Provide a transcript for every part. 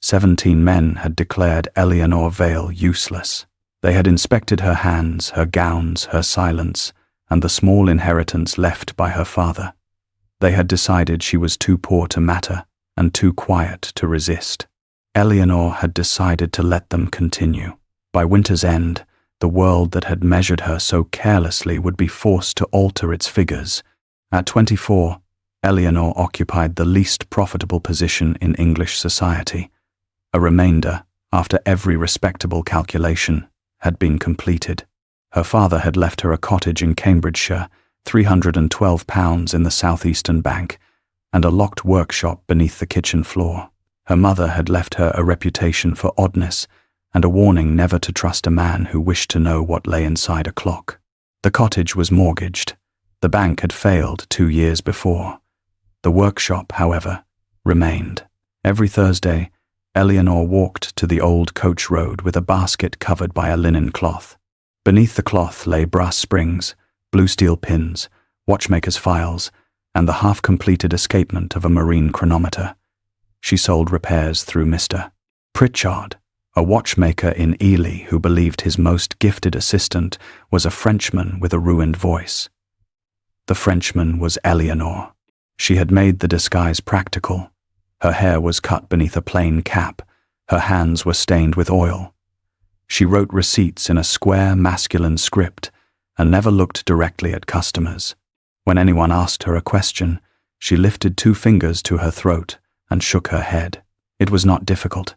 17 men had declared Eleanor Vale useless. They had inspected her hands, her gowns, her silence, and the small inheritance left by her father. They had decided she was too poor to matter and too quiet to resist. Eleanor had decided to let them continue. By winter's end, the world that had measured her so carelessly would be forced to alter its figures. At 24, Eleanor occupied the least profitable position in English society. A remainder, after every respectable calculation, had been completed. Her father had left her a cottage in Cambridgeshire, £312 in the southeastern bank, and a locked workshop beneath the kitchen floor. Her mother had left her a reputation for oddness and a warning never to trust a man who wished to know what lay inside a clock. The cottage was mortgaged. The bank had failed 2 years before. The workshop, however, remained. Every Thursday, Eleanor walked to the old coach road with a basket covered by a linen cloth. Beneath the cloth lay brass springs, blue steel pins, watchmaker's files, and the half-completed escapement of a marine chronometer. She sold repairs through Mr. Pritchard, a watchmaker in Ely who believed his most gifted assistant was a Frenchman with a ruined voice. The Frenchman was Eleanor. She had made the disguise practical. Her hair was cut beneath a plain cap. Her hands were stained with oil. She wrote receipts in a square masculine script and never looked directly at customers. When anyone asked her a question, she lifted 2 fingers to her throat and shook her head. It was not difficult.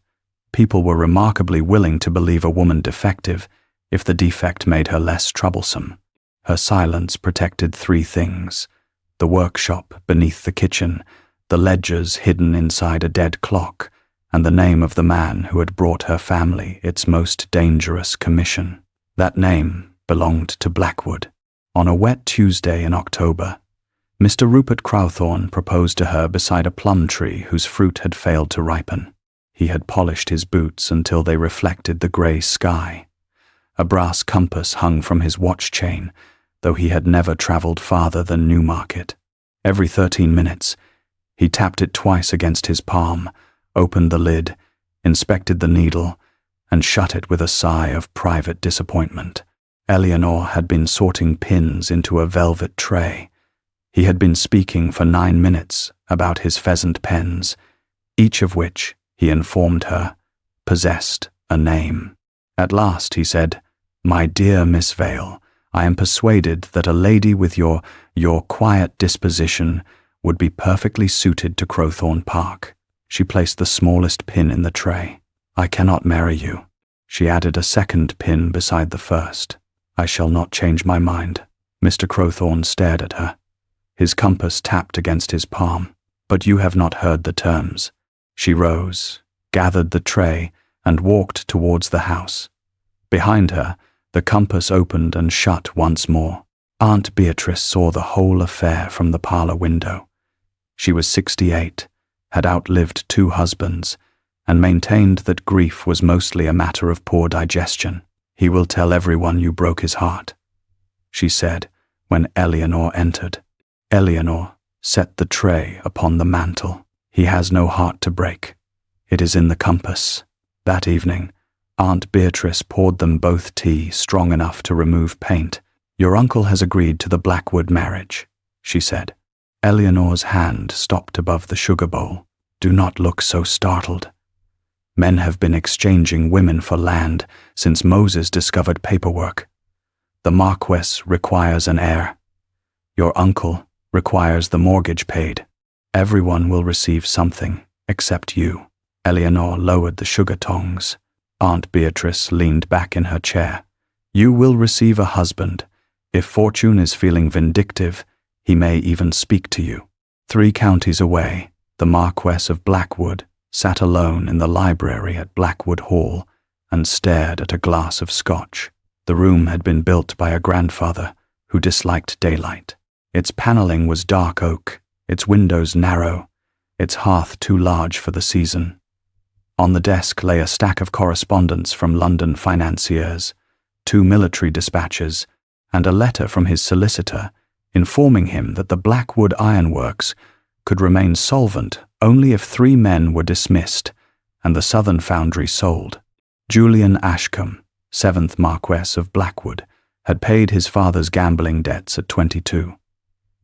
People were remarkably willing to believe a woman defective if the defect made her less troublesome. Her silence protected 3 things: the workshop beneath the kitchen, the ledgers hidden inside a dead clock, and the name of the man who had brought her family its most dangerous commission. That name belonged to Blackwood. On a wet Tuesday in October, Mr. Rupert Crowthorne proposed to her beside a plum tree whose fruit had failed to ripen. He had polished his boots until they reflected the grey sky. A brass compass hung from his watch chain, though he had never travelled farther than Newmarket. Every 13 minutes, he tapped it twice against his palm, opened the lid, inspected the needle, and shut it with a sigh of private disappointment. Eleanor had been sorting pins into a velvet tray. He had been speaking for 9 minutes about his pheasant pens, each of which, he informed her, possessed a name. At last he said, "My dear Miss Vale, I am persuaded that a lady with your quiet disposition would be perfectly suited to Crowthorne Park." She placed the smallest pin in the tray. "I cannot marry you." She added a second pin beside the first. "I shall not change my mind." Mr. Crowthorne stared at her. His compass tapped against his palm. "But you have not heard the terms." She rose, gathered the tray, and walked towards the house. Behind her, the compass opened and shut once more. Aunt Beatrice saw the whole affair from the parlour window. She was 68, had outlived 2 husbands, and maintained that grief was mostly a matter of poor digestion. "He will tell everyone you broke his heart," she said when Eleanor entered. Eleanor set the tray upon the mantel. "He has no heart to break. It is in the compass." That evening, Aunt Beatrice poured them both tea strong enough to remove paint. "Your uncle has agreed to the Blackwood marriage," she said. Eleanor's hand stopped above the sugar bowl. "Do not look so startled. Men have been exchanging women for land since Moses discovered paperwork. The Marquess requires an heir. Your uncle requires the mortgage paid. Everyone will receive something, except you." Eleanor lowered the sugar tongs. Aunt Beatrice leaned back in her chair. "You will receive a husband. If fortune is feeling vindictive, he may even speak to you." 3 counties away, the Marquess of Blackwood sat alone in the library at Blackwood Hall and stared at a glass of scotch. The room had been built by a grandfather who disliked daylight. Its panelling was dark oak, its windows narrow, its hearth too large for the season. On the desk lay a stack of correspondence from London financiers, 2 military dispatches, and a letter from his solicitor informing him that the Blackwood Ironworks could remain solvent only if 3 men were dismissed and the southern foundry sold. Julian Ashcombe, 7th Marquess of Blackwood, had paid his father's gambling debts at 22.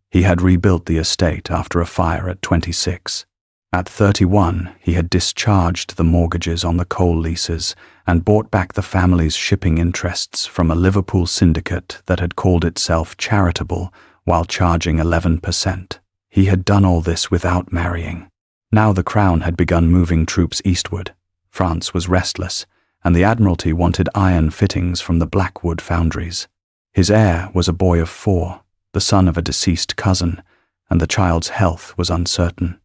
He had rebuilt the estate after a fire at 26. At 31, he had discharged the mortgages on the coal leases and bought back the family's shipping interests from a Liverpool syndicate that had called itself charitable while charging 11%. He had done all this without marrying. Now the Crown had begun moving troops eastward. France was restless, and the Admiralty wanted iron fittings from the Blackwood foundries. His heir was a boy of 4, the son of a deceased cousin, and the child's health was uncertain.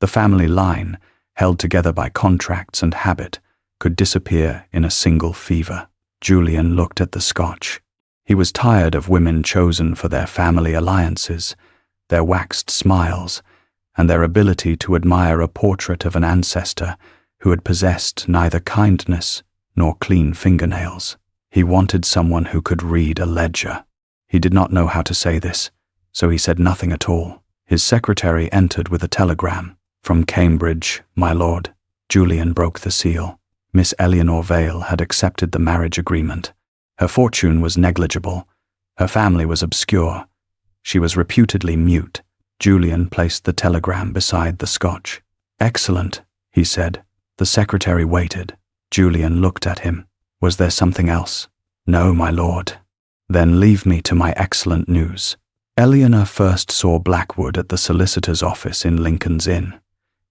The family line, held together by contracts and habit, could disappear in a single fever. Julian looked at the Scotch. He was tired of women chosen for their family alliances, their waxed smiles, and their ability to admire a portrait of an ancestor who had possessed neither kindness nor clean fingernails. He wanted someone who could read a ledger. He did not know how to say this, so he said nothing at all. His secretary entered with a telegram. "From Cambridge, my lord." Julian broke the seal. Miss Eleanor Vale had accepted the marriage agreement. Her fortune was negligible. Her family was obscure. She was reputedly mute. Julian placed the telegram beside the Scotch. "Excellent," he said. The secretary waited. Julian looked at him. "Was there something else?" "No, my lord." "Then leave me to my excellent news." Eleanor first saw Blackwood at the solicitor's office in Lincoln's Inn.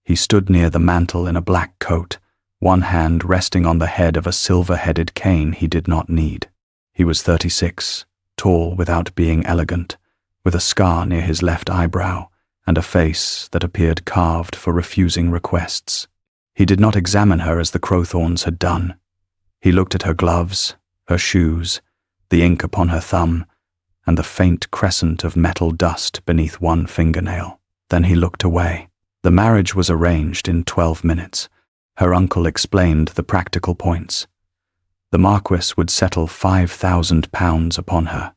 He stood near the mantel in a black coat, one hand resting on the head of a silver-headed cane he did not need. He was 36, tall without being elegant, with a scar near his left eyebrow and a face that appeared carved for refusing requests. He did not examine her as the Crowthorns had done. He looked at her gloves, her shoes, the ink upon her thumb, and the faint crescent of metal dust beneath one fingernail. Then he looked away. The marriage was arranged in 12 minutes. Her uncle explained the practical points. The Marquess would settle £5,000 upon her.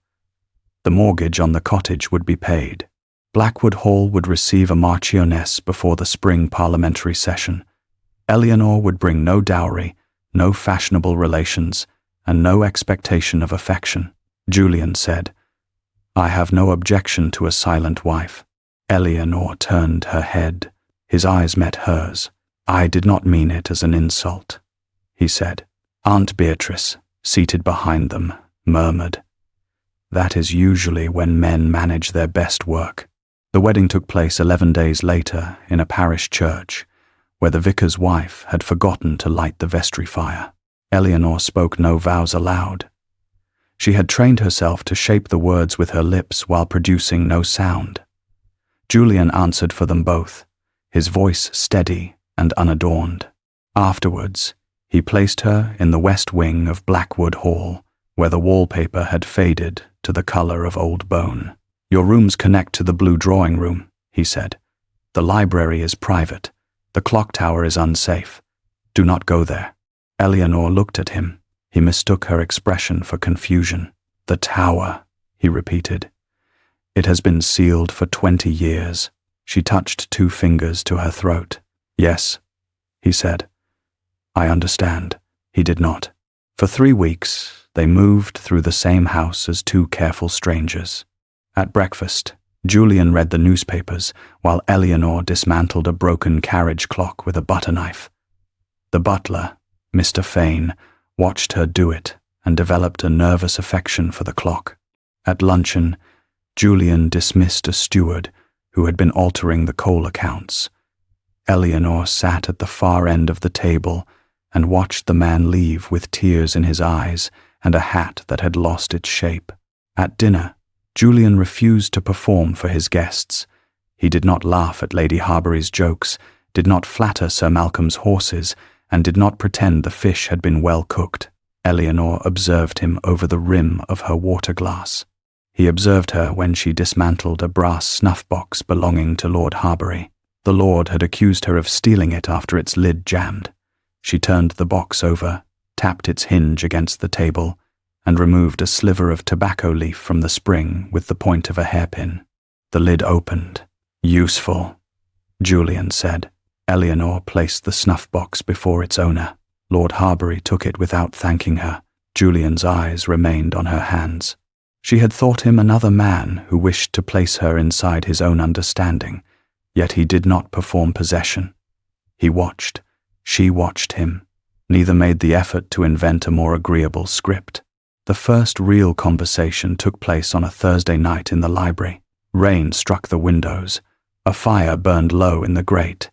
The mortgage on the cottage would be paid. Blackwood Hall would receive a marchioness before the spring parliamentary session. Eleanor would bring no dowry, no fashionable relations, and no expectation of affection. Julian said, "I have no objection to a silent wife." Eleanor turned her head. His eyes met hers. "I did not mean it as an insult," he said. Aunt Beatrice, seated behind them, murmured, "That is usually when men manage their best work." The wedding took place 11 days later in a parish church, where the vicar's wife had forgotten to light the vestry fire. Eleanor spoke no vows aloud. She had trained herself to shape the words with her lips while producing no sound. Julian answered for them both, his voice steady and unadorned. Afterwards, he placed her in the west wing of Blackwood Hall, where the wallpaper had faded to the colour of old bone. "Your rooms connect to the blue drawing room," he said. "The library is private. The clock tower is unsafe. Do not go there." Eleanor looked at him. He mistook her expression for confusion. "The tower," he repeated. "It has been sealed for 20 years. She touched 2 fingers to her throat. "Yes," he said. "I understand." He did not. For 3 weeks, they moved through the same house as 2 careful strangers. At breakfast, Julian read the newspapers while Eleanor dismantled a broken carriage clock with a butter knife. The butler, Mr. Fane, watched her do it and developed a nervous affection for the clock. At luncheon, Julian dismissed a steward who had been altering the coal accounts. Eleanor sat at the far end of the table and watched the man leave with tears in his eyes and a hat that had lost its shape. At dinner, Julian refused to perform for his guests. He did not laugh at Lady Harbury's jokes, did not flatter Sir Malcolm's horses, and did not pretend the fish had been well cooked. Eleanor observed him over the rim of her water-glass. He observed her when she dismantled a brass snuff-box belonging to Lord Harbury. The Lord had accused her of stealing it after its lid jammed. She turned the box over, tapped its hinge against the table, and removed a sliver of tobacco leaf from the spring with the point of a hairpin. The lid opened. "Useful," Julian said. Eleanor placed the snuff-box before its owner. Lord Harbury took it without thanking her. Julian's eyes remained on her hands. She had thought him another man who wished to place her inside his own understanding, yet he did not perform possession. He watched. She watched him. Neither made the effort to invent a more agreeable script. The first real conversation took place on a Thursday night in the library. Rain struck the windows. A fire burned low in the grate.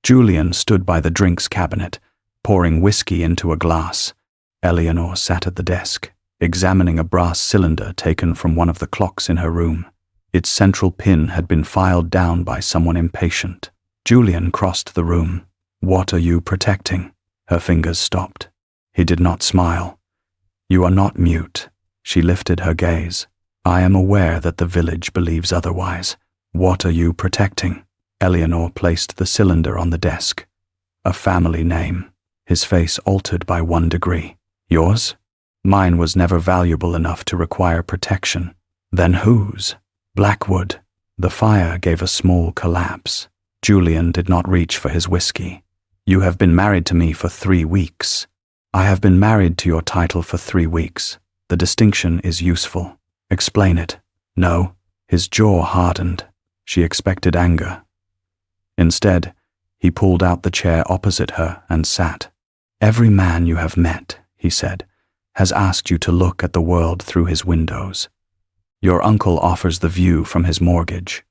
Julian stood by the drinks cabinet, pouring whiskey into a glass. Eleanor sat at the desk, examining a brass cylinder taken from one of the clocks in her room. Its central pin had been filed down by someone impatient. Julian crossed the room. "What are you protecting?" Her fingers stopped. He did not smile. "You are not mute." She lifted her gaze. "I am aware that the village believes otherwise. What are you protecting?" Eleanor placed the cylinder on the desk. "A family name." His face altered by 1 degree. "Yours?" "Mine was never valuable enough to require protection." "Then whose?" "Blackwood." The fire gave a small collapse. Julian did not reach for his whiskey. "You have been married to me for 3 weeks." "I have been married to your title for 3 weeks. The distinction is useful." "Explain it." "No." His jaw hardened. She expected anger. Instead, he pulled out the chair opposite her and sat. "Every man you have met," he said, "has asked you to look at the world through his windows. Your uncle offers the view from his mortgage.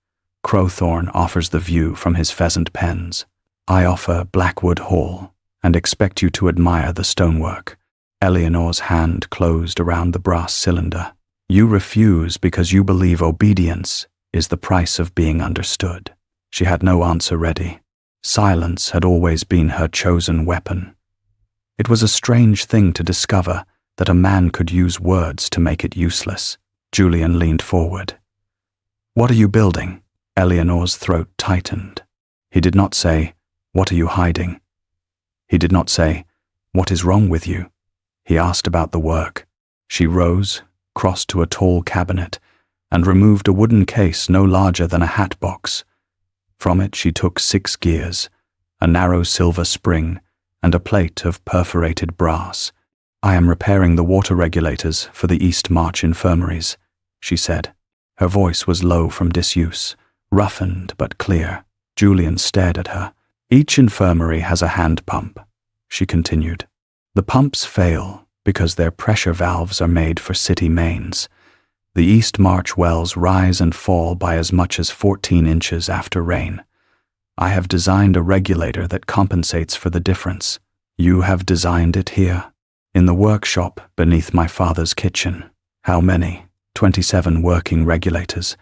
Crowthorne offers the view from his pheasant pens. I offer Blackwood Hall, and expect you to admire the stonework." Eleanor's hand closed around the brass cylinder. "You refuse because you believe obedience is the price of being understood." She had no answer ready. Silence had always been her chosen weapon. It was a strange thing to discover that a man could use words to make it useless. Julian leaned forward. "What are you building?" Eleanor's throat tightened. He did not say, "What are you hiding?" He did not say, "What is wrong with you?" He asked about the work. She rose, crossed to a tall cabinet, and removed a wooden case no larger than a hat box. From it she took 6 gears, a narrow silver spring, and a plate of perforated brass. "I am repairing the water regulators for the East March infirmaries," she said. Her voice was low from disuse, roughened but clear. Julian stared at her. "Each infirmary has a hand pump," she continued. "The pumps fail because their pressure valves are made for city mains. The East March wells rise and fall by as much as 14 inches after rain. I have designed a regulator that compensates for the difference. You have designed it here, in the workshop beneath my father's kitchen." "How many?" 27 working regulators.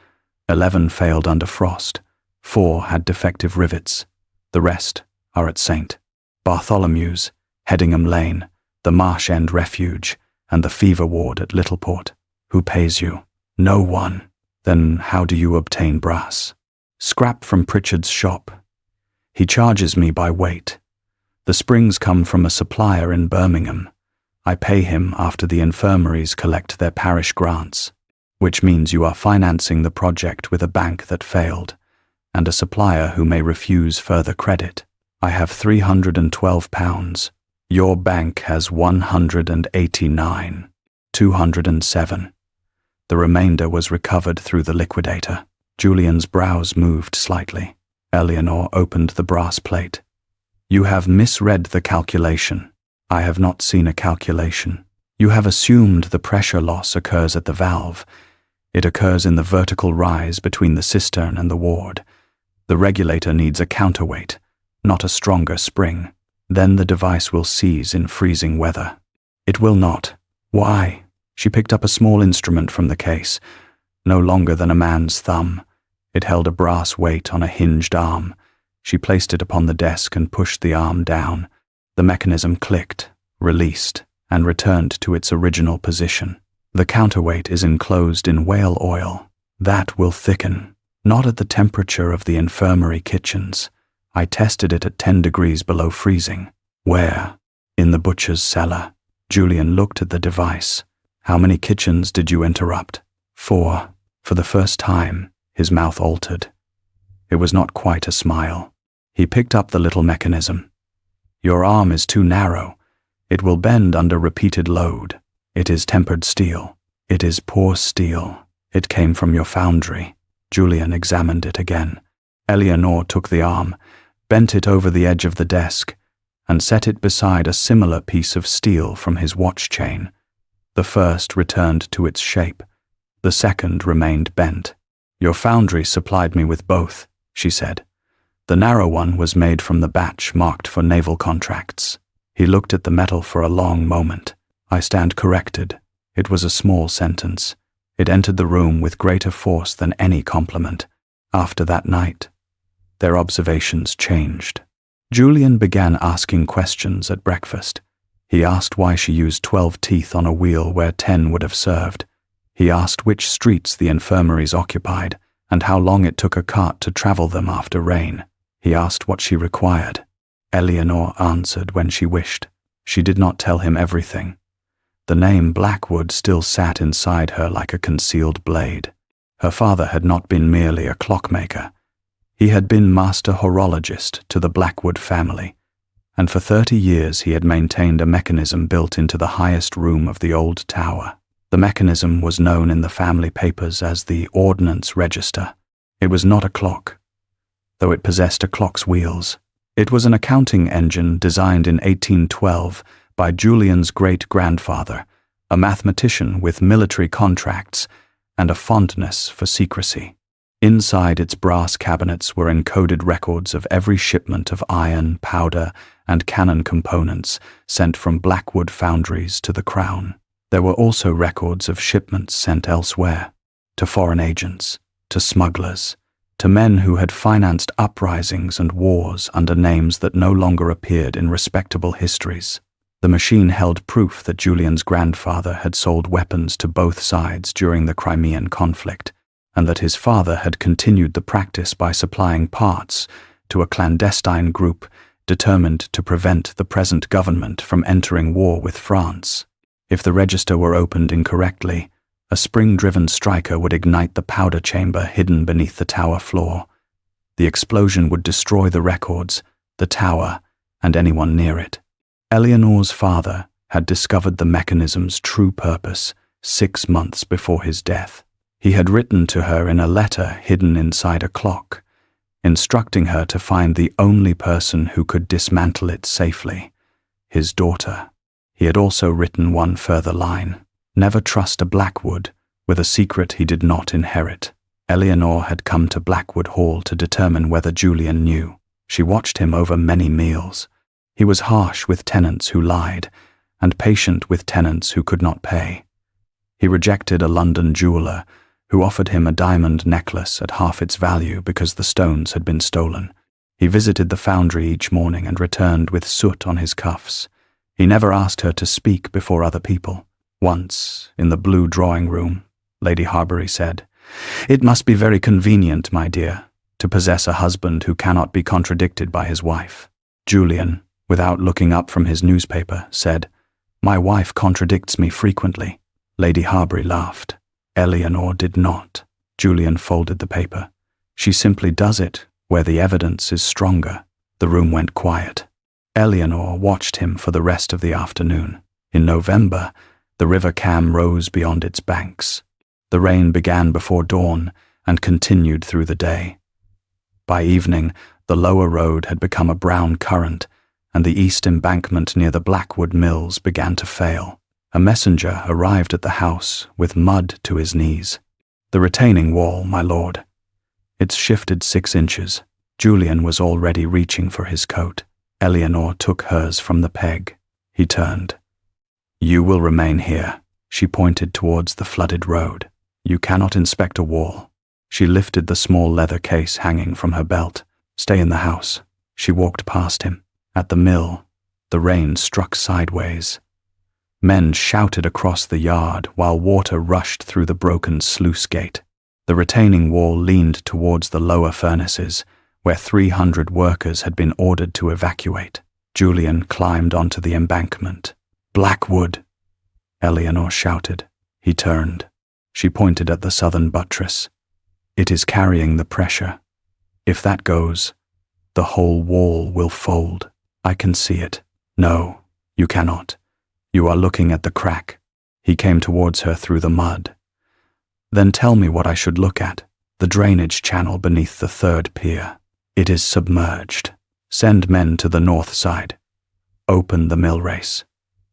11 failed under frost. 4 had defective rivets. The rest are at St. Bartholomew's, Headingham Lane, the Marsh End Refuge, and the Fever Ward at Littleport. "Who pays you?" "No one." "Then how do you obtain brass?" "Scrap from Pritchard's shop. He charges me by weight. The springs come from a supplier in Birmingham. I pay him after the infirmaries collect their parish grants." "Which means you are financing the project with a bank that failed, and a supplier who may refuse further credit." "I have £312. Your bank has 189. 207. The remainder was recovered through the liquidator. Julian's brows moved slightly. Eleanor opened the brass plate. "You have misread the calculation." "I have not seen a calculation. You have assumed the pressure loss occurs at the valve. It occurs in the vertical rise between the cistern and the ward. The regulator needs a counterweight, not a stronger spring. Then the device will seize in freezing weather." "It will not." "Why?" She picked up a small instrument from the case, no longer than a man's thumb. It held a brass weight on a hinged arm. She placed it upon the desk and pushed the arm down. The mechanism clicked, released, and returned to its original position. "The counterweight is enclosed in whale oil. That will thicken. Not at the temperature of the infirmary kitchens. I tested it at 10 degrees below freezing." "Where?" "In the butcher's cellar." Julian looked at the device. "How many kitchens did you interrupt?" 4. For the first time, his mouth altered. It was not quite a smile. He picked up the little mechanism. Your arm is too narrow. It will bend under repeated load. It is tempered steel. It is poor steel. It came from your foundry. Julian examined it again. Eleanor took the arm, bent it over the edge of the desk, and set it beside a similar piece of steel from his watch chain. The first returned to its shape. The second remained bent. Your foundry supplied me with both, she said. The narrow one was made from the batch marked for naval contracts. He looked at the metal for a long moment. I stand corrected. It was a small sentence. It entered the room with greater force than any compliment. After that night, their observations changed. Julian began asking questions at breakfast. He asked why she used 12 teeth on a wheel where 10 would have served. He asked which streets the infirmaries occupied and how long it took a cart to travel them after rain. He asked what she required. Eleanor answered when she wished. She did not tell him everything. The name Blackwood still sat inside her like a concealed blade. Her father had not been merely a clockmaker. He had been master horologist to the Blackwood family, and for 30 years he had maintained a mechanism built into the highest room of the old tower. The mechanism was known in the family papers as the Ordnance Register. It was not a clock, though it possessed a clock's wheels. It was an accounting engine designed in 1812 by Julian's great-grandfather, a mathematician with military contracts and a fondness for secrecy. Inside its brass cabinets were encoded records of every shipment of iron, powder, and cannon components sent from Blackwood foundries to the Crown. There were also records of shipments sent elsewhere, to foreign agents, to smugglers, to men who had financed uprisings and wars under names that no longer appeared in respectable histories. The machine held proof that Julian's grandfather had sold weapons to both sides during the Crimean conflict, and that his father had continued the practice by supplying parts to a clandestine group determined to prevent the present government from entering war with France. If the register were opened incorrectly, a spring-driven striker would ignite the powder chamber hidden beneath the tower floor. The explosion would destroy the records, the tower, and anyone near it. Eleanor's father had discovered the mechanism's true purpose 6 months before his death. He had written to her in a letter hidden inside a clock, instructing her to find the only person who could dismantle it safely, his daughter. He had also written one further line: never trust a Blackwood with a secret he did not inherit. Eleanor had come to Blackwood Hall to determine whether Julian knew. She watched him over many meals. He was harsh with tenants who lied, and patient with tenants who could not pay. He rejected a London jeweller who offered him a diamond necklace at half its value because the stones had been stolen. He visited the foundry each morning and returned with soot on his cuffs. He never asked her to speak before other people. Once, in the blue drawing room, Lady Harbury said, "It must be very convenient, my dear, to possess a husband who cannot be contradicted by his wife." Julian, without looking up from his newspaper, said, "My wife contradicts me frequently." Lady Harbury laughed. Eleanor did not. Julian folded the paper. "She simply does it where the evidence is stronger." The room went quiet. Eleanor watched him for the rest of the afternoon. In November, the River Cam rose beyond its banks. The rain began before dawn and continued through the day. By evening, the lower road had become a brown current, and the east embankment near the Blackwood Mills began to fail. A messenger arrived at the house with mud to his knees. "The retaining wall, my lord." It's shifted 6 inches. Julian was already reaching for his coat. Eleanor took hers from the peg. He turned. "You will remain here." She pointed towards the flooded road. "You cannot inspect a wall." She lifted the small leather case hanging from her belt. "Stay in the house." She walked past him. At the mill, the rain struck sideways. Men shouted across the yard while water rushed through the broken sluice gate. The retaining wall leaned towards the lower furnaces, where 300 workers had been ordered to evacuate. Julian climbed onto the embankment. "Blackwood!" Eleanor shouted. He turned. She pointed at the southern buttress. "It is carrying the pressure. If that goes, The whole wall will fold. I can see it. No, you cannot. You are looking at the crack. He came towards her through the mud. Then tell me what I should look at. The drainage channel beneath the third pier. It is submerged. Send men to the north side. Open the mill race.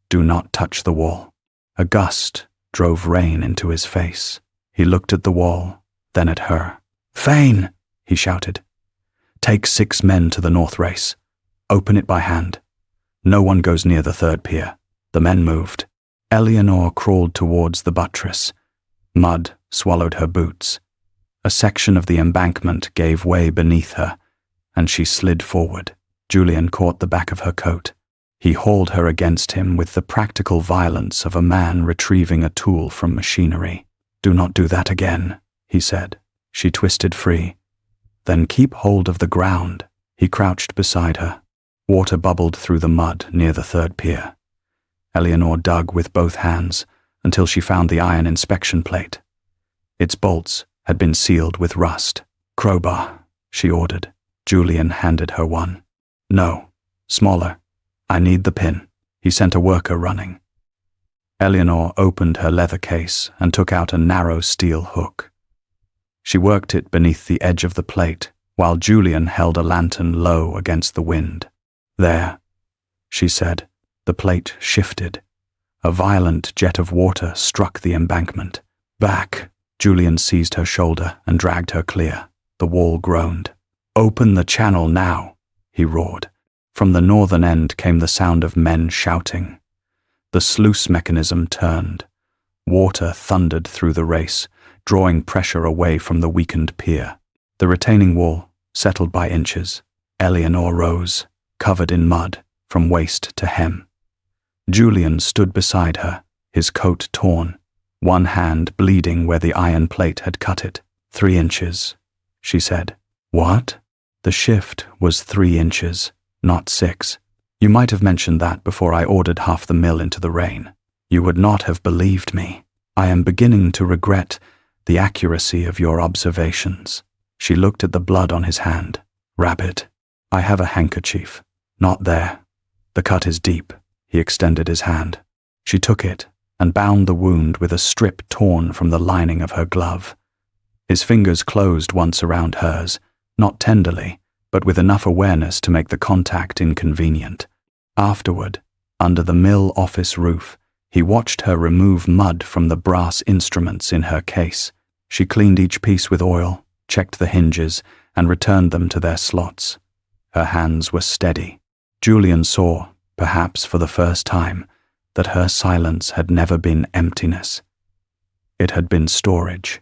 Do not touch the wall. A gust drove rain into his face. He looked at the wall, then at her. Fane, he shouted. Take 6 men to the north race. Open it by hand. No one goes near the third pier. The men moved. Eleanor crawled towards the buttress. Mud swallowed her boots. A section of the embankment gave way beneath her, and she slid forward. Julian caught the back of her coat. He hauled her against him with the practical violence of a man retrieving a tool from machinery. Do not do that again, he said. She twisted free. Then keep hold of the ground. He crouched beside her. Water bubbled through the mud near the third pier. Eleanor dug with both hands until she found the iron inspection plate. Its bolts had been sealed with rust. Crowbar, she ordered. Julian handed her one. No, smaller. I need the pin. He sent a worker running. Eleanor opened her leather case and took out a narrow steel hook. She worked it beneath the edge of the plate, while Julian held a lantern low against the wind. There, she said. The plate shifted. A violent jet of water struck the embankment. Back! Julian seized her shoulder and dragged her clear. The wall groaned. Open the channel now, he roared. From the northern end came the sound of men shouting. The sluice mechanism turned. Water thundered through the race, drawing pressure away from the weakened pier. The retaining wall settled by inches. Eleanor rose, covered in mud, from waist to hem. Julian stood beside her, his coat torn, one hand bleeding where the iron plate had cut it. 3 inches, she said. What? The shift was 3 inches, not 6. You might have mentioned that before I ordered half the mill into the rain. You would not have believed me. I am beginning to regret the accuracy of your observations. She looked at the blood on his hand. Rabbit. I have a handkerchief. Not there. The cut is deep. He extended his hand. She took it and bound the wound with a strip torn from the lining of her glove. His fingers closed once around hers, not tenderly, but with enough awareness to make the contact inconvenient. Afterward, under the mill office roof, he watched her remove mud from the brass instruments in her case. She cleaned each piece with oil, checked the hinges, and returned them to their slots. Her hands were steady. Julian saw, perhaps for the first time, that her silence had never been emptiness. It had been storage.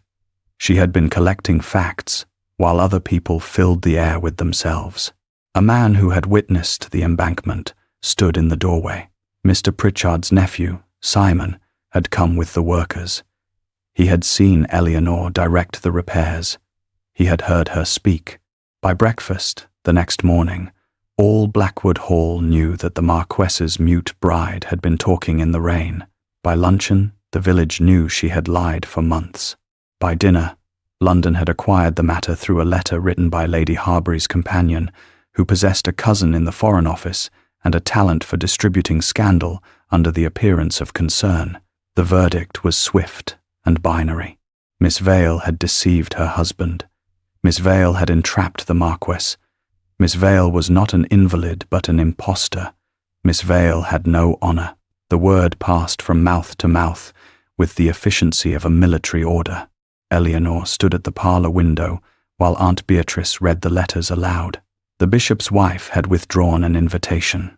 She had been collecting facts, while other people filled the air with themselves. A man who had witnessed the embankment stood in the doorway. Mr. Pritchard's nephew, Simon, had come with the workers. He had seen Eleanor direct the repairs. He had heard her speak. By breakfast, the next morning, all Blackwood Hall knew that the Marquess's mute bride had been talking in the rain. By luncheon, the village knew she had lied for months. By dinner, London had acquired the matter through a letter written by Lady Harbury's companion, who possessed a cousin in the Foreign Office and a talent for distributing scandal under the appearance of concern. The verdict was swift and binary. Miss Vale had deceived her husband. Miss Vale had entrapped the Marquess. Miss Vale was not an invalid but an impostor. Miss Vale had no honour. The word passed from mouth to mouth with the efficiency of a military order. Eleanor stood at the parlour window while Aunt Beatrice read the letters aloud. The bishop's wife had withdrawn an invitation.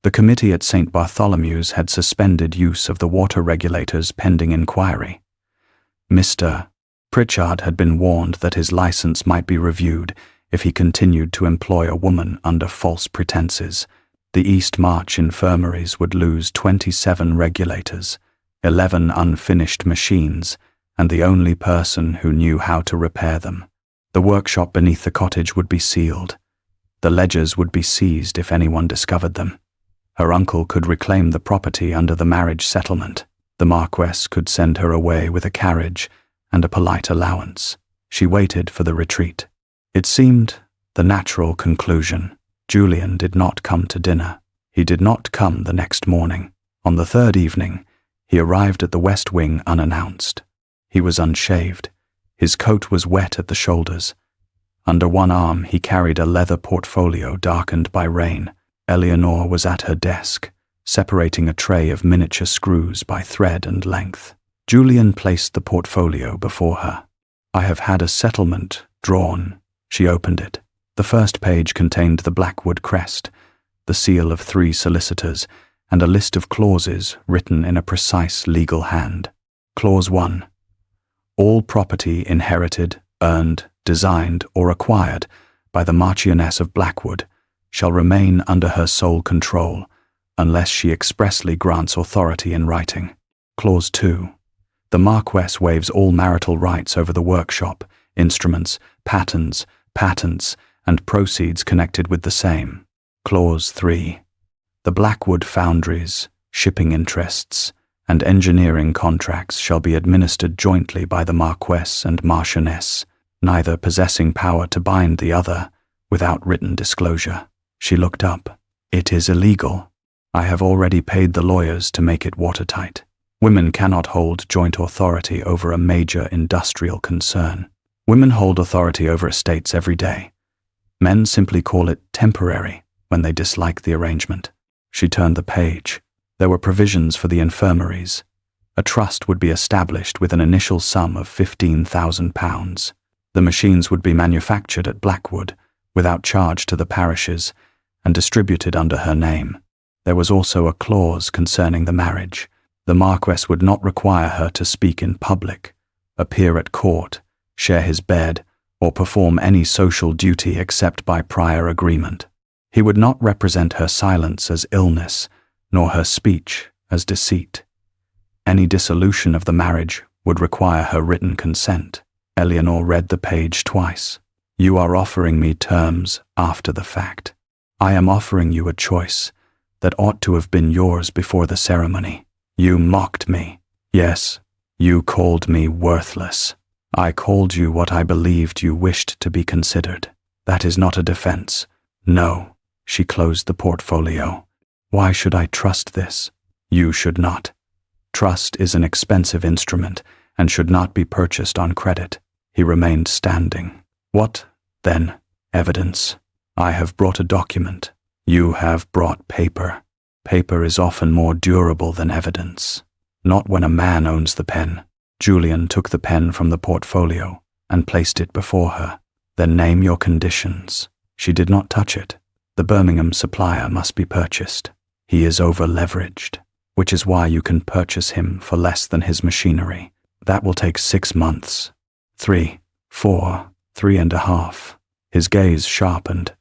The committee at St. Bartholomew's had suspended use of the water regulators pending inquiry. Mr. Pritchard had been warned that his licence might be reviewed if he continued to employ a woman under false pretences. The East March infirmaries would lose 27 regulators, 11 unfinished machines, and the only person who knew how to repair them. The workshop beneath the cottage would be sealed. The ledgers would be seized if anyone discovered them. Her uncle could reclaim the property under the marriage settlement. The Marquess could send her away with a carriage and a polite allowance. She waited for the retreat. It seemed The natural conclusion. Julian did not come to dinner. He did not come the next morning. On the third evening, he arrived at the West Wing unannounced. He was unshaved. His coat was wet at the shoulders. Under one arm he carried a leather portfolio darkened by rain. Eleanor was at her desk, separating a tray of miniature screws by thread and length. Julian placed the portfolio before her. "I have had a settlement drawn." She opened it. The first page contained the Blackwood crest, the seal of 3 solicitors, and a list of clauses written in a precise legal hand. Clause 1. All property inherited, earned, designed, or acquired by the Marchioness of Blackwood shall remain under her sole control, unless she expressly grants authority in writing. Clause 2. The Marquess waives all marital rights over the workshop, instruments, patents, and proceeds connected with the same. Clause 3. The Blackwood foundries, shipping interests, and engineering contracts shall be administered jointly by the Marquess and Marchioness, neither possessing power to bind the other without written disclosure. She looked up. "It is illegal. I have already paid the lawyers to make it watertight. Women cannot hold joint authority over a major industrial concern. Women hold authority over estates every day. Men simply call it temporary when they dislike the arrangement." She turned the page. There were provisions for the infirmaries. A trust would be established with an initial sum of £15,000. The machines would be manufactured at Blackwood, without charge to the parishes, and distributed under her name. There was also a clause concerning the marriage. The Marquess would not require her to speak in public, appear at court, share his bed, or perform any social duty except by prior agreement. He would not represent her silence as illness, nor her speech as deceit. Any dissolution of the marriage would require her written consent. Eleanor read the page twice. "You are offering me terms after the fact. I am offering you a choice that ought to have been yours before the ceremony. You mocked me. Yes, you called me worthless. I called you what I believed you wished to be considered. That is not a defense. No." She closed the portfolio. "Why should I trust this?" "You should not. Trust is an expensive instrument and should not be purchased on credit." He remained standing. "What, then, evidence?" "I have brought a document." "You have brought paper. Paper is often more durable than evidence. Not when a man owns the pen." Julian took the pen from the portfolio and placed it before her. "Then name your conditions." She did not touch it. "The Birmingham supplier must be purchased. He is over-leveraged, which is why you can purchase him for less than his machinery. That will take 6 months. 3, 4, 3.5. His gaze sharpened.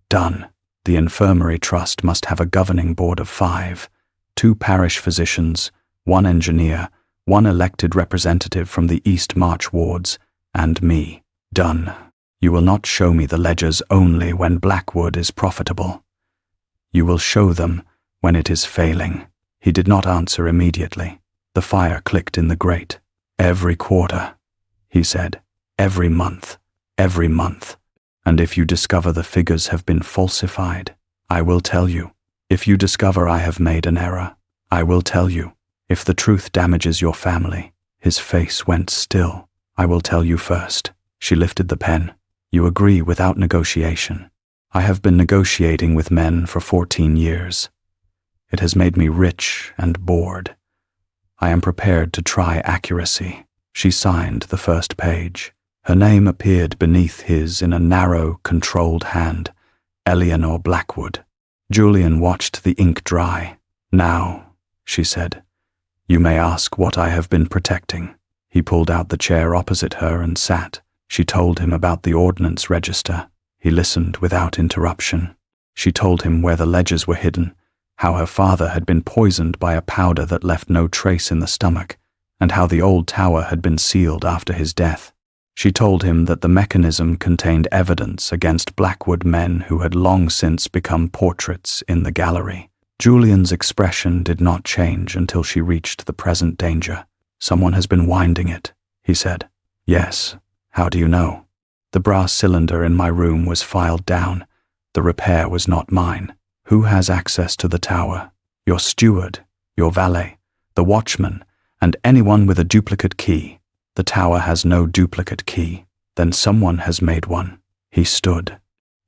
"Done. The infirmary trust must have a governing board of 5, 2 parish physicians, 1 engineer, 1 elected representative from the East March wards, and me. Done. You will not show me the ledgers only when Blackwood is profitable. You will show them when it is failing." He did not answer immediately. The fire clicked in the grate. "Every quarter," he said. "Every month. Every month. And if you discover the figures have been falsified, I will tell you. If you discover I have made an error, I will tell you. If the truth damages your family," his face went still, "I will tell you first." She lifted the pen. "You agree without negotiation. I have been negotiating with men for 14 years. It has made me rich and bored. I am prepared to try accuracy." She signed the first page. Her name appeared beneath his in a narrow, controlled hand. Eleanor Blackwood. Julian watched the ink dry. "Now," she said, "you may ask what I have been protecting." He pulled out the chair opposite her and sat. She told him about the ordnance register. He listened without interruption. She told him where the ledgers were hidden, how her father had been poisoned by a powder that left no trace in the stomach, and how the old tower had been sealed after his death. She told him that the mechanism contained evidence against Blackwood men who had long since become portraits in the gallery. Julian's expression did not change until she reached the present danger. "Someone has been winding it," he said. "Yes. How do you know?" The brass cylinder in my room was filed down. The repair was not mine. Who has access to the tower? Your steward, your valet, the watchman, and anyone with a duplicate key. The tower has no duplicate key. Then someone has made one. He stood.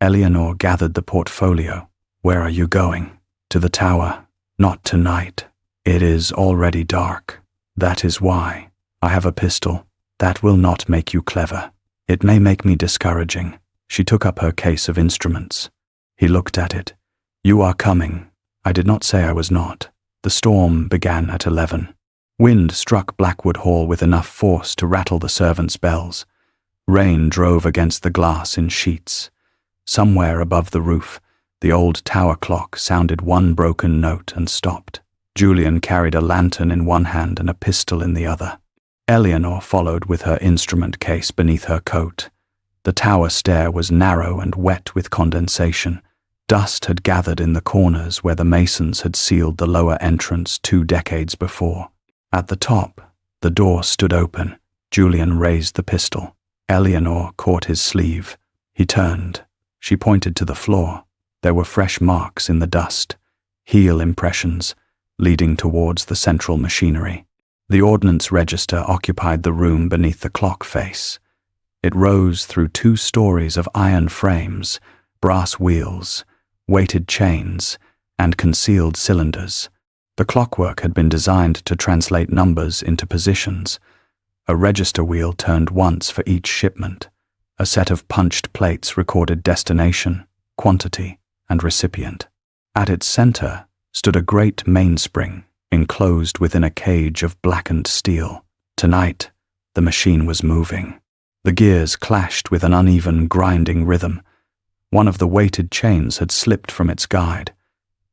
Eleanor gathered the portfolio. Where are you going? To the tower. Not tonight. It is already dark. That is why. I have a pistol. That will not make you clever. It may make me discouraging. She took up her case of instruments. He looked at it. You are coming. I did not say I was not. The storm began at 11. Wind struck Blackwood Hall with enough force to rattle the servants' bells. Rain drove against the glass in sheets. Somewhere above the roof, the old tower clock sounded one broken note and stopped. Julian carried a lantern in one hand and a pistol in the other. Eleanor followed with her instrument case beneath her coat. The tower stair was narrow and wet with condensation. Dust had gathered in the corners where the masons had sealed the lower entrance 2 decades before. At the top, the door stood open. Julian raised the pistol. Eleanor caught his sleeve. He turned. She pointed to the floor. There were fresh marks in the dust, heel impressions, leading towards the central machinery. The ordnance register occupied the room beneath the clock face. It rose through 2 stories of iron frames, brass wheels, weighted chains, and concealed cylinders. The clockwork had been designed to translate numbers into positions. A register wheel turned once for each shipment. A set of punched plates recorded destination, quantity, and recipient. At its center stood a great mainspring, enclosed within a cage of blackened steel. Tonight, the machine was moving. The gears clashed with an uneven, grinding rhythm. One of the weighted chains had slipped from its guide.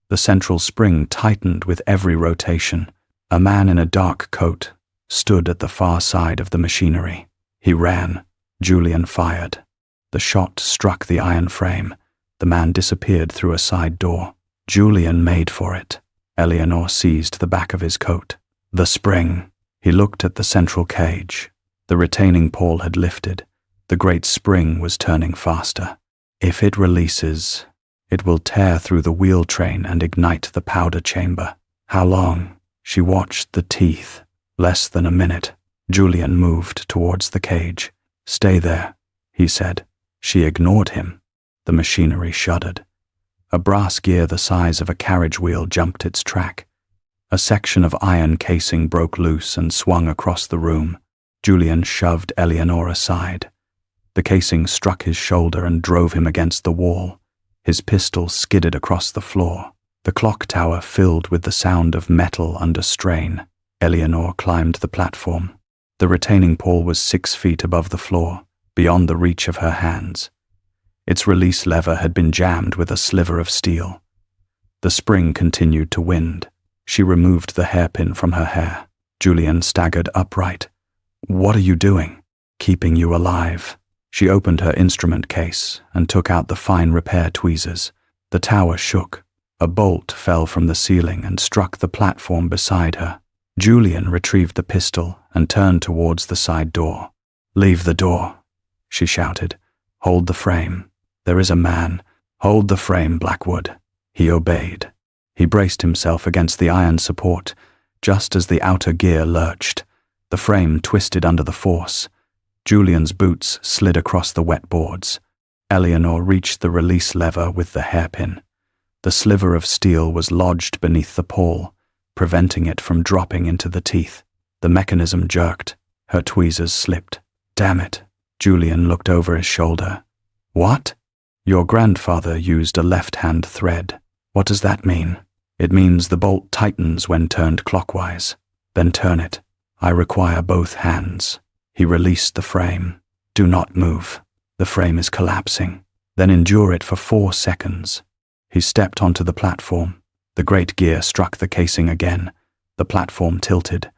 The central spring tightened with every rotation. A man in a dark coat stood at the far side of the machinery. He ran. Julian fired. The shot struck the iron frame. The man disappeared through a side door. Julian made for it. Eleanor seized the back of his coat. The spring. He looked at the central cage. The retaining pole had lifted. The great spring was turning faster. If it releases, it will tear through the wheel train and ignite the powder chamber. How long? She watched the teeth. Less than a minute. Julian moved towards the cage. Stay there, he said. She ignored him. The machinery shuddered. A brass gear the size of a carriage wheel jumped its track. A section of iron casing broke loose and swung across the room. Julian shoved Eleanor aside. The casing struck his shoulder and drove him against the wall. His pistol skidded across the floor. The clock tower filled with the sound of metal under strain. Eleanor climbed the platform. The retaining pole was 6 feet above the floor, beyond the reach of her hands. Its release lever had been jammed with a sliver of steel. The spring continued to wind. She removed the hairpin from her hair. Julian staggered upright. What are you doing? Keeping you alive. She opened her instrument case and took out the fine repair tweezers. The tower shook. A bolt fell from the ceiling and struck the platform beside her. Julian retrieved the pistol and turned towards the side door. Leave the door, she shouted. Hold the frame. There is a man. Hold the frame, Blackwood. He obeyed. He braced himself against the iron support. Just as the outer gear lurched, the frame twisted under the force. Julian's boots slid across the wet boards. Eleanor reached the release lever with the hairpin. The sliver of steel was lodged beneath the pole, preventing it from dropping into the teeth. The mechanism jerked. Her tweezers slipped. Damn it. Julian looked over his shoulder. What? Your grandfather used a left-hand thread. What does that mean? It means the bolt tightens when turned clockwise. Then turn it. I require both hands. He released the frame. Do not move. The frame is collapsing. Then endure it for 4 seconds. He stepped onto the platform. The great gear struck the casing again. The platform tilted.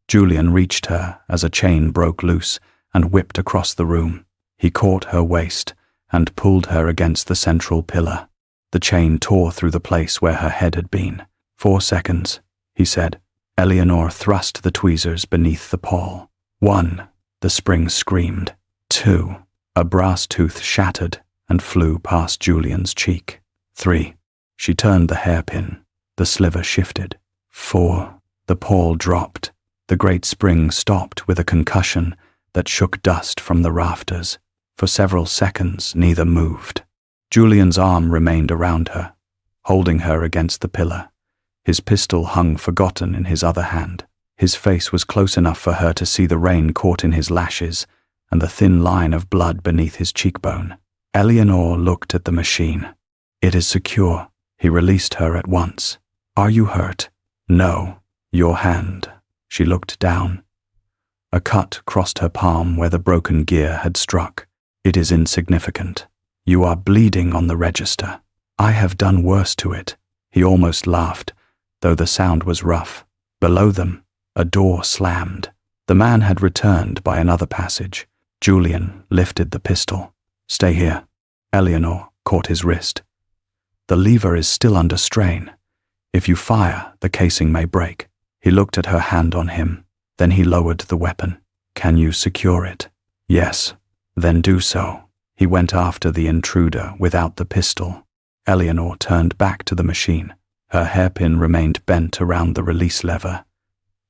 Julian reached her as a chain broke loose and whipped across the room. He caught her waist and pulled her against the central pillar. The chain tore through the place where her head had been. 4 seconds, he said. Eleanor thrust the tweezers beneath the pole. 1, the spring screamed. 2, A brass tooth shattered and flew past Julian's cheek. 3. She turned the hairpin. The sliver shifted. 4. The pawl dropped. The great spring stopped with a concussion that shook dust from the rafters. For several seconds, neither moved. Julian's arm remained around her, holding her against the pillar. His pistol hung forgotten in his other hand. His face was close enough for her to see the rain caught in his lashes and the thin line of blood beneath his cheekbone. Eleanor looked at the machine. "It is secure." He released her at once. "Are you hurt?" "No." "Your hand." She looked down. A cut crossed her palm where the broken gear had struck. "It is insignificant. You are bleeding on the register. I have done worse to it." He almost laughed, though the sound was rough. Below them, a door slammed. The man had returned by another passage. Julian lifted the pistol. "Stay here." Eleanor caught his wrist. "The lever is still under strain. If you fire, the casing may break." He looked at her hand on him. Then he lowered the weapon. "Can you secure it?" "Yes." "Then do so." He went after the intruder without the pistol. Eleanor turned back to the machine. Her hairpin remained bent around the release lever.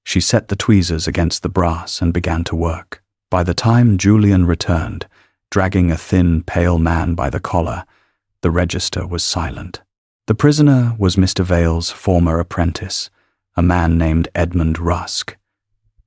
She set the tweezers against the brass and began to work. By the time Julian returned, dragging a thin, pale man by the collar, the register was silent. The prisoner was Mr. Vale's former apprentice, a man named Edmund Rusk.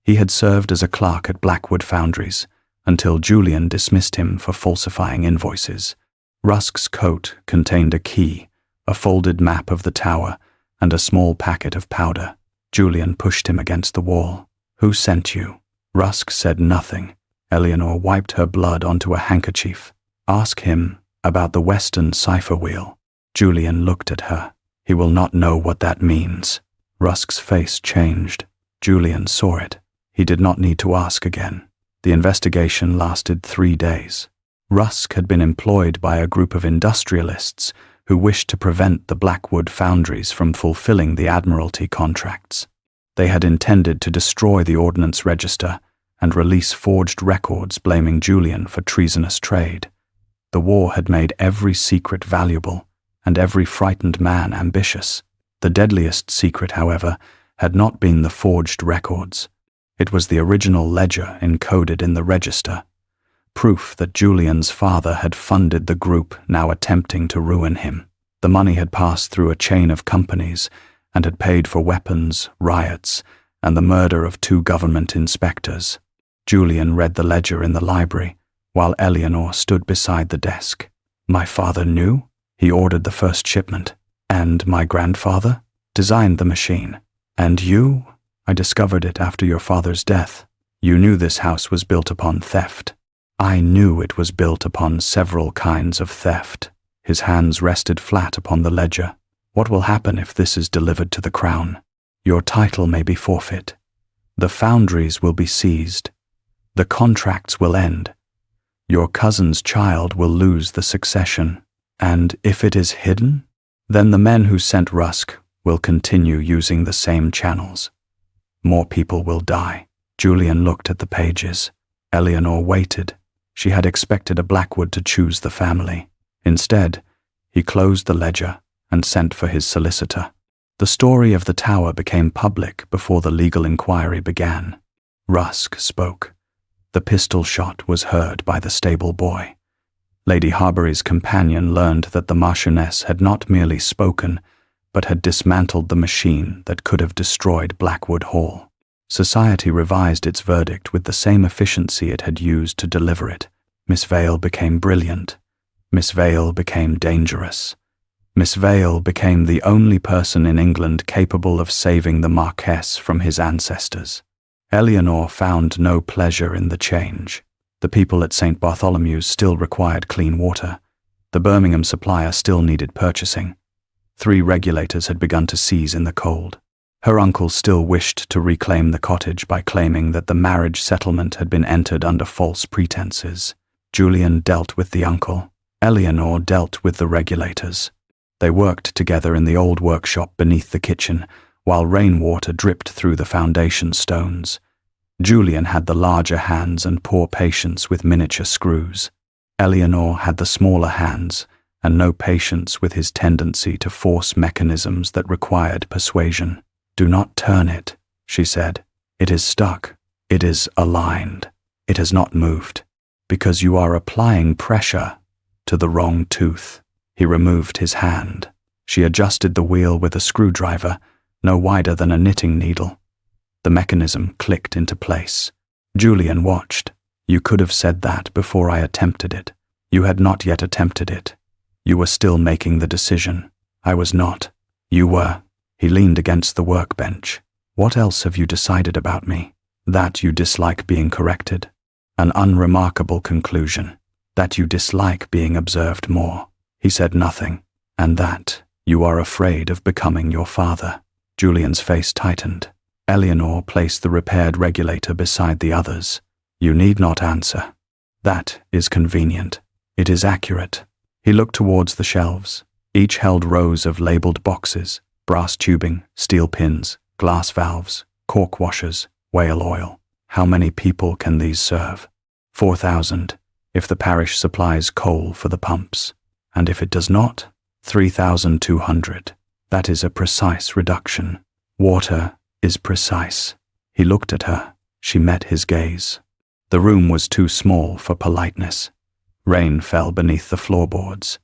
He had served as a clerk at Blackwood Foundries until Julian dismissed him for falsifying invoices. Rusk's coat contained a key, a folded map of the tower, and a small packet of powder. Julian pushed him against the wall. "Who sent you?" Rusk said nothing. Eleanor wiped her blood onto a handkerchief. "Ask him about the Western cipher wheel." Julian looked at her. "He will not know what that means." Rusk's face changed. Julian saw it. He did not need to ask again. The investigation lasted 3 days. Rusk had been employed by a group of industrialists who wished to prevent the Blackwood Foundries from fulfilling the Admiralty contracts. They had intended to destroy the Ordnance Register and release forged records blaming Julian for treasonous trade. The war had made every secret valuable and every frightened man ambitious. The deadliest secret, however, had not been the forged records. It was the original ledger encoded in the register, proof that Julian's father had funded the group now attempting to ruin him. The money had passed through a chain of companies and had paid for weapons, riots, and the murder of 2 government inspectors. Julian read the ledger in the library, while Eleanor stood beside the desk. "My father knew? He ordered the first shipment. And my grandfather designed the machine. And you? I discovered it after your father's death. You knew this house was built upon theft." "I knew it was built upon several kinds of theft." His hands rested flat upon the ledger. "What will happen if this is delivered to the Crown? Your title may be forfeit. The foundries will be seized. The contracts will end. Your cousin's child will lose the succession. And if it is hidden, then the men who sent Rusk will continue using the same channels. More people will die." Julian looked at the pages. Eleanor waited. She had expected a Blackwood to choose the family. Instead, he closed the ledger and sent for his solicitor. The story of the tower became public before the legal inquiry began. Rusk spoke. The pistol shot was heard by the stable boy. Lady Harbury's companion learned that the Marchioness had not merely spoken, but had dismantled the machine that could have destroyed Blackwood Hall. Society revised its verdict with the same efficiency it had used to deliver it. Miss Vale became brilliant. Miss Vale became dangerous. Miss Vale became the only person in England capable of saving the Marquess from his ancestors. Eleanor found no pleasure in the change. The people at St. Bartholomew's still required clean water. The Birmingham supplier still needed purchasing. 3 regulators had begun to seize in the cold. Her uncle still wished to reclaim the cottage by claiming that the marriage settlement had been entered under false pretenses. Julian dealt with the uncle. Eleanor dealt with the regulators. They worked together in the old workshop beneath the kitchen, while rainwater dripped through the foundation stones. Julian had the larger hands and poor patience with miniature screws. Eleanor had the smaller hands and no patience with his tendency to force mechanisms that required persuasion. "Do not turn it," she said. "It is stuck. It is aligned. It has not moved. Because you are applying pressure to the wrong tooth." He removed his hand. She adjusted the wheel with a screwdriver, no wider than a knitting needle. The mechanism clicked into place. Julian watched. "You could have said that before I attempted it." "You had not yet attempted it. You were still making the decision." "I was not." "You were." He leaned against the workbench. "What else have you decided about me?" "That you dislike being corrected." "An unremarkable conclusion." "That you dislike being observed more." He said nothing. "And that you are afraid of becoming your father." Julian's face tightened. Eleanor placed the repaired regulator beside the others. "You need not answer. That is convenient. It is accurate." He looked towards the shelves. Each held rows of labeled boxes, brass tubing, steel pins, glass valves, cork washers, whale oil. "How many people can these serve?" 4,000, if the parish supplies coal for the pumps. And if it does not, 3,200. That is a precise reduction. Water is precise. He looked at her. She met his gaze. The room was too small for politeness. Rain fell beneath the floorboards.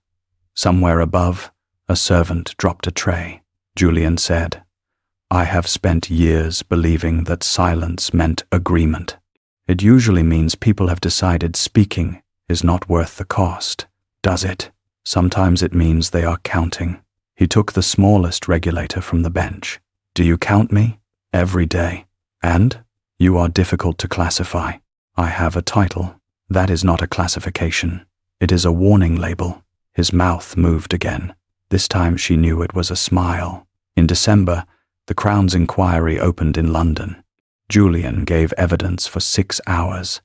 Somewhere above, a servant dropped a tray. Julian said, "I have spent years believing that silence meant agreement. It usually means people have decided speaking is not worth the cost. Does it? Sometimes it means they are counting." He took the smallest regulator from the bench. "Do you count me?" "Every day." "And?" "You are difficult to classify." "I have a title." "That is not a classification. It is a warning label." His mouth moved again. This time she knew it was a smile. In December, the Crown's inquiry opened in London. Julian gave evidence for 6 hours.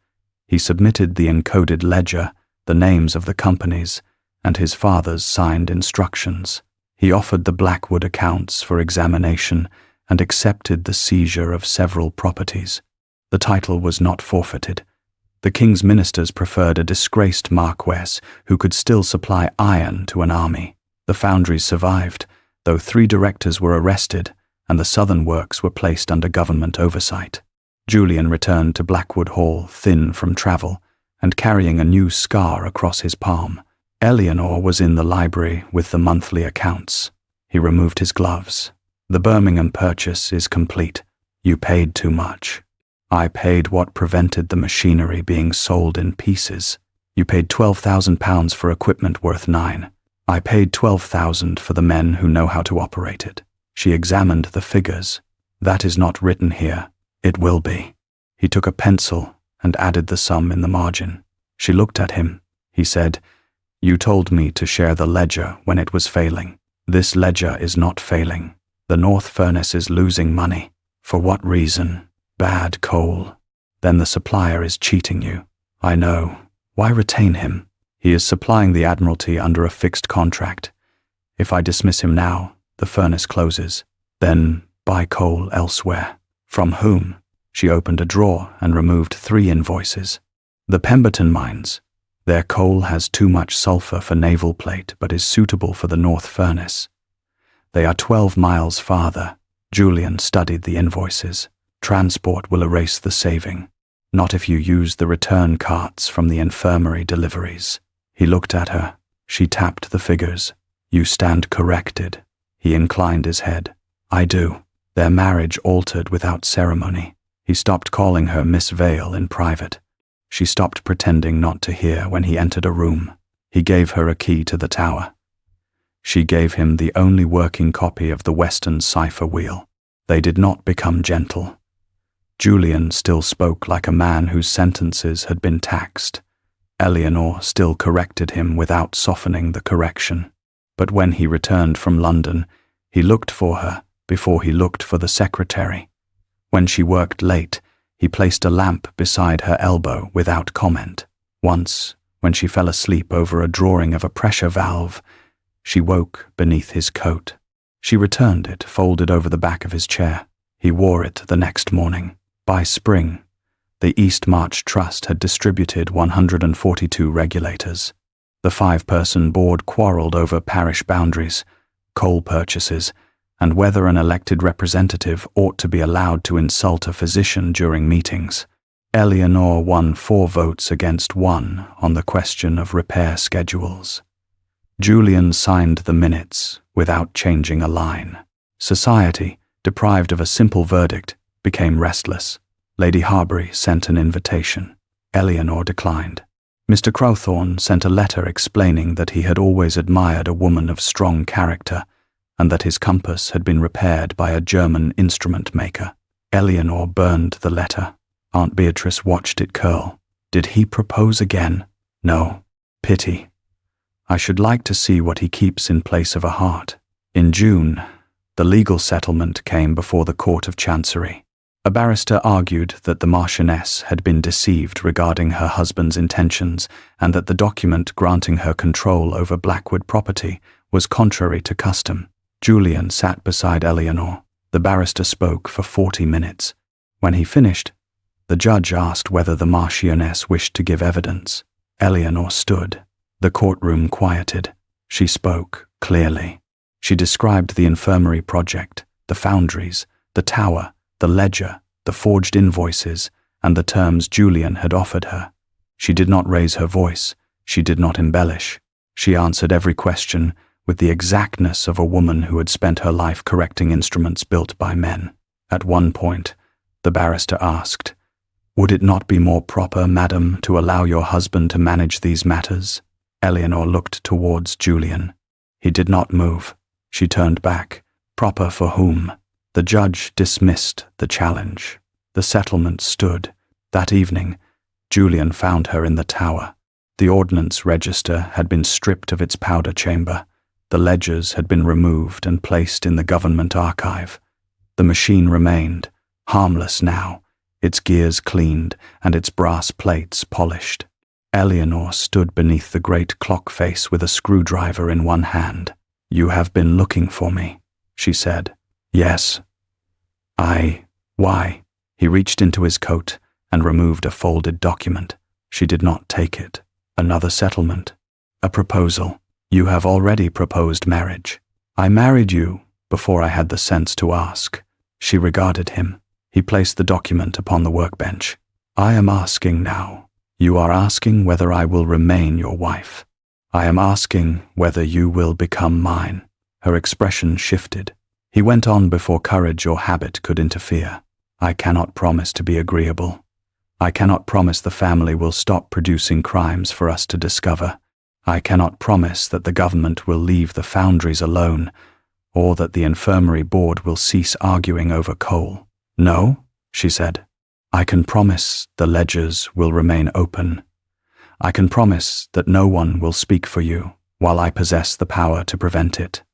He submitted the encoded ledger, the names of the companies, and his father's signed instructions. He offered the Blackwood accounts for examination and accepted the seizure of several properties. The title was not forfeited. The king's ministers preferred a disgraced Marquess who could still supply iron to an army. The foundries survived, though 3 directors were arrested and the southern works were placed under government oversight. Julian returned to Blackwood Hall, thin from travel, and carrying a new scar across his palm. Eleanor was in the library with the monthly accounts. He removed his gloves. "The Birmingham purchase is complete. You paid too much." "I paid what prevented the machinery being sold in pieces." "You paid £12,000 for equipment worth 9. I paid 12,000 for the men who know how to operate it." She examined the figures. "That is not written here. It will be." He took a pencil and added the sum in the margin. She looked at him. He said, "You told me to share the ledger when it was failing. This ledger is not failing. The North Furnace is losing money. For what reason? Bad coal. Then the supplier is cheating you." "I know. Why retain him? He is supplying the Admiralty under a fixed contract. If I dismiss him now, the furnace closes. Then buy coal elsewhere." "From whom?" She opened a drawer and removed 3 invoices. "The Pemberton mines. Their coal has too much sulfur for naval plate but is suitable for the North Furnace. They are 12 miles farther." Julian studied the invoices. "Transport will erase the saving. Not if you use the return carts from the infirmary deliveries." He looked at her. She tapped the figures. "You stand corrected." He inclined his head. "I do." Their marriage altered without ceremony. He stopped calling her Miss Vale in private. She stopped pretending not to hear when he entered a room. He gave her a key to the tower. She gave him the only working copy of the Western cipher wheel. They did not become gentle. Julian still spoke like a man whose sentences had been taxed. Eleanor still corrected him without softening the correction. But when he returned from London, he looked for her before he looked for the secretary. When she worked late, he placed a lamp beside her elbow without comment. Once, when she fell asleep over a drawing of a pressure valve, she woke beneath his coat. She returned it folded over the back of his chair. He wore it the next morning. By spring, The East March Trust had distributed 142 regulators. The 5-person board quarreled over parish boundaries, coal purchases, and whether an elected representative ought to be allowed to insult a physician during meetings. Eleanor won 4 votes against 1 on the question of repair schedules. Julian signed the minutes without changing a line. Society, deprived of a simple verdict, became restless. Lady Harbury sent an invitation. Eleanor declined. Mr. Crowthorne sent a letter explaining that he had always admired a woman of strong character and that his compass had been repaired by a German instrument maker. Eleanor burned the letter. Aunt Beatrice watched it curl. Did he propose again? No. Pity. I should like to see what he keeps in place of a heart. In June, the legal settlement came before the Court of Chancery. A barrister argued that the Marchioness had been deceived regarding her husband's intentions and that the document granting her control over Blackwood property was contrary to custom. Julian sat beside Eleanor. The barrister spoke for 40 minutes. When he finished, the judge asked whether the Marchioness wished to give evidence. Eleanor stood. The courtroom quieted. She spoke clearly. She described the infirmary project, the foundries, the tower, the ledger, the forged invoices, and the terms Julian had offered her. She did not raise her voice. She did not embellish. She answered every question with the exactness of a woman who had spent her life correcting instruments built by men. At one point, the barrister asked, "Would it not be more proper, madam, to allow your husband to manage these matters?" Eleanor looked towards Julian. He did not move. She turned back. Proper for whom? The judge dismissed the challenge. The settlement stood. That evening, Julian found her in the tower. The ordnance register had been stripped of its powder chamber. The ledgers had been removed and placed in the government archive. The machine remained, harmless now, its gears cleaned and its brass plates polished. Eleanor stood beneath the great clock face with a screwdriver in one hand. "You have been looking for me," she said. "Yes." Why?" He reached into his coat and removed a folded document. She did not take it. Another settlement. A proposal. "You have already proposed marriage. I married you before I had the sense to ask." She regarded him. He placed the document upon the workbench. "I am asking now. You are asking whether I will remain your wife. I am asking whether you will become mine." Her expression shifted. He went on before courage or habit could interfere. "I cannot promise to be agreeable. I cannot promise the family will stop producing crimes for us to discover. I cannot promise that the government will leave the foundries alone, or that the infirmary board will cease arguing over coal. No," she said. "I can promise the ledgers will remain open. I can promise that no one will speak for you while I possess the power to prevent it.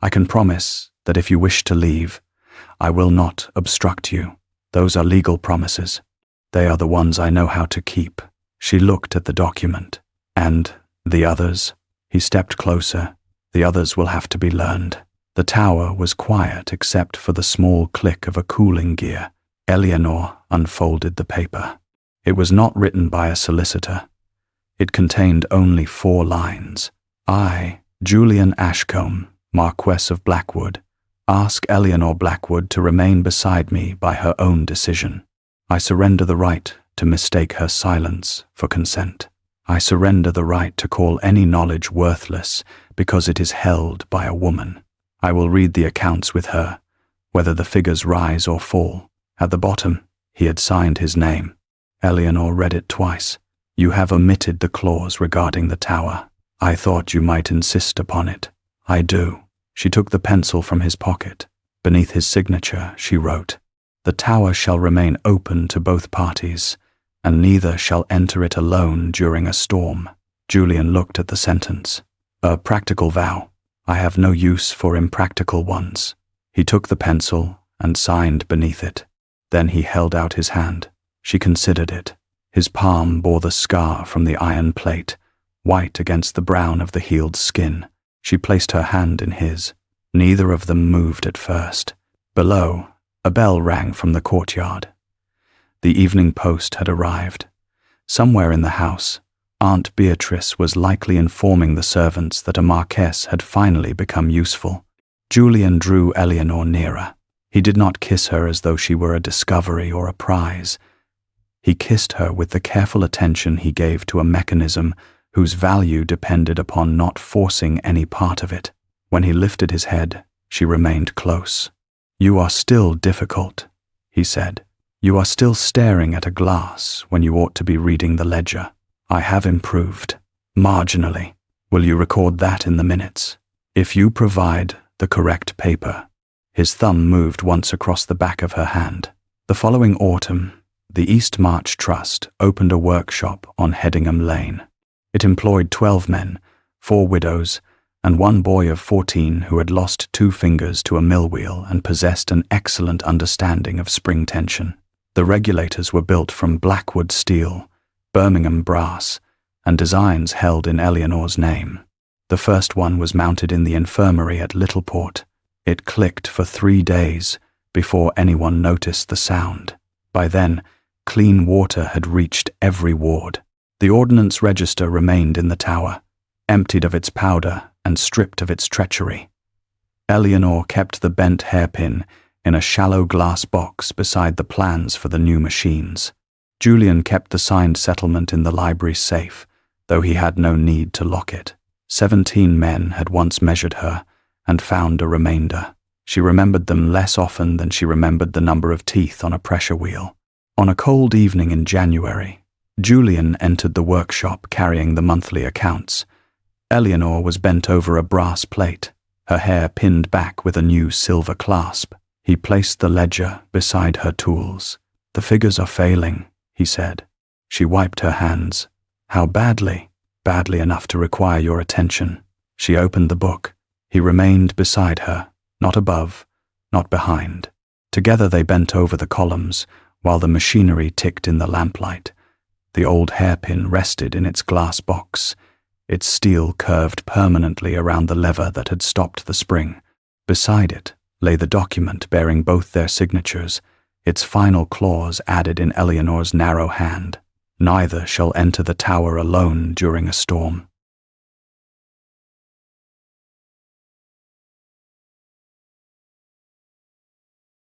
I can promise that if you wish to leave, I will not obstruct you. Those are legal promises. They are the ones I know how to keep." She looked at the document. "And the others?" He stepped closer. "The others will have to be learned." The tower was quiet except for the small click of a cooling gear. Eleanor unfolded the paper. It was not written by a solicitor. It contained only 4 lines. "I, Julian Ashcombe, Marquess of Blackwood, ask Eleanor Blackwood to remain beside me by her own decision. I surrender the right to mistake her silence for consent. I surrender the right to call any knowledge worthless because it is held by a woman. I will read the accounts with her, whether the figures rise or fall." At the bottom, he had signed his name. Eleanor read it twice. "You have omitted the clause regarding the tower. I thought you might insist upon it." "I do." She took the pencil from his pocket. Beneath his signature, she wrote, "The tower shall remain open to both parties, and neither shall enter it alone during a storm." Julian looked at the sentence. "A practical vow. I have no use for impractical ones." He took the pencil and signed beneath it. Then he held out his hand. She considered it. His palm bore the scar from the iron plate, white against the brown of the healed skin. She placed her hand in his. Neither of them moved at first. Below, a bell rang from the courtyard. The evening post had arrived. Somewhere in the house, Aunt Beatrice was likely informing the servants that a Marquess had finally become useful. Julian drew Eleanor nearer. He did not kiss her as though she were a discovery or a prize. He kissed her with the careful attention he gave to a mechanism whose value depended upon not forcing any part of it. When he lifted his head, she remained close. "You are still difficult," he said. "You are still staring at a glass when you ought to be reading the ledger. I have improved. Marginally. Will you record that in the minutes? If you provide the correct paper." His thumb moved once across the back of her hand. The following autumn, the East March Trust opened a workshop on Headingham Lane. It employed 12 men, 4 widows, and 1 boy of 14 who had lost 2 fingers to a mill wheel and possessed an excellent understanding of spring tension. The regulators were built from Blackwood steel, Birmingham brass, and designs held in Eleanor's name. The first one was mounted in the infirmary at Littleport. It clicked for 3 days before anyone noticed the sound. By then, clean water had reached every ward. The ordnance register remained in the tower, emptied of its powder and stripped of its treachery. Eleanor kept the bent hairpin in a shallow glass box beside the plans for the new machines. Julian kept the signed settlement in the library safe, though he had no need to lock it. 17 men had once measured her and found a remainder. She remembered them less often than she remembered the number of teeth on a pressure wheel. On a cold evening in January, Julian entered the workshop carrying the monthly accounts. Eleanor was bent over a brass plate, her hair pinned back with a new silver clasp. He placed the ledger beside her tools. "The figures are failing," he said. She wiped her hands. "How badly?" "Badly enough to require your attention." She opened the book. He remained beside her, not above, not behind. Together they bent over the columns, while the machinery ticked in the lamplight. The old hairpin rested in its glass box. Its steel curved permanently around the lever that had stopped the spring. Beside it lay the document bearing both their signatures, its final clause added in Eleanor's narrow hand. "Neither shall enter the tower alone during a storm."